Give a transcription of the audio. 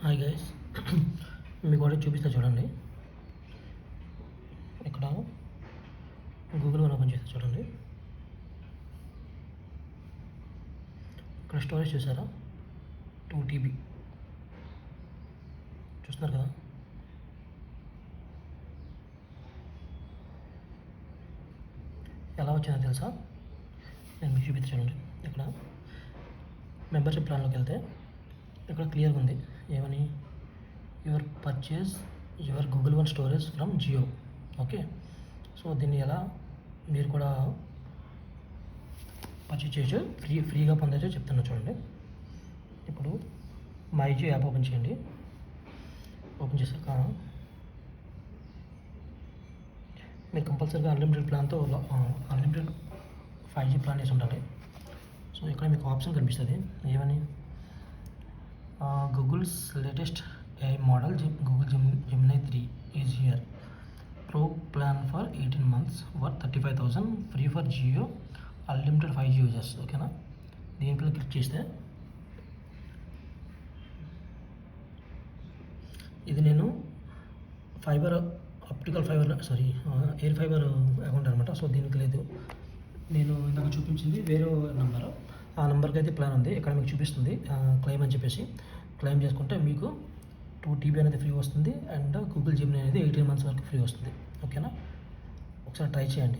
Hi guys, మీకు ఒకటి చూపిస్తా చూడండి. ఇక్కడ గూగుల్ వన్ ఓపెన్ చేస్తే చూడండి. ఇక్కడ స్టోరేజ్ చూసారా, 2 TB చూస్తున్నారు కదా. ఎలా వచ్చిందో తెలుసా? నేను మీకు చూపిస్తా చూడండి. ఇక్కడ మెంబర్షిప్ ప్లాన్లోకి వెళ్తే ఇక్కడ క్లియర్గా ఉంది ఏమని, your purchase your Google one storage from Jio. Okay, so దీన్ని ఎలా మీరు కూడా పర్చేస్ చేయొచ్చు, ఫ్రీగా పొందొచ్చు చెప్తున్నా చూడండి. ఇప్పుడు మై జియో యాప్ ఓపెన్ చేయండి. ఓపెన్ చేశాక మీరు కంపల్సరీగా అన్లిమిటెడ్ ప్లాన్తో అన్లిమిటెడ్ 5G ప్లాన్ వేసి ఉండాలి. సో ఇక్కడ మీకు ఆప్షన్ కనిపిస్తుంది ఏమని, Google's latest AI model Google Gemini 3 is here. Pro plan for 18 months worth 35,000, free for Jio, unlimited 5G users. ఓకేనా, దీనిపై క్లిక్ చేస్తే ఇది నేను ఎయిర్ ఫైబర్ అకౌంట్ అనమాట. సో దీనికి లేదు, నేను ఇందాక చూపించింది వేరే నెంబర్. ఆ నెంబర్కి అయితే ప్లాన్ ఉంది. ఇక్కడ మీకు చూపిస్తుంది క్లెయిమ్ అని చెప్పేసి. క్లెయిమ్ చేసుకుంటే మీకు 2 TB అనేది ఫ్రీ వస్తుంది, అండ్ గూగుల్ జెమినీ అనేది 18 months వరకు ఫ్రీ వస్తుంది. ఓకేనా, ఒకసారి ట్రై చేయండి.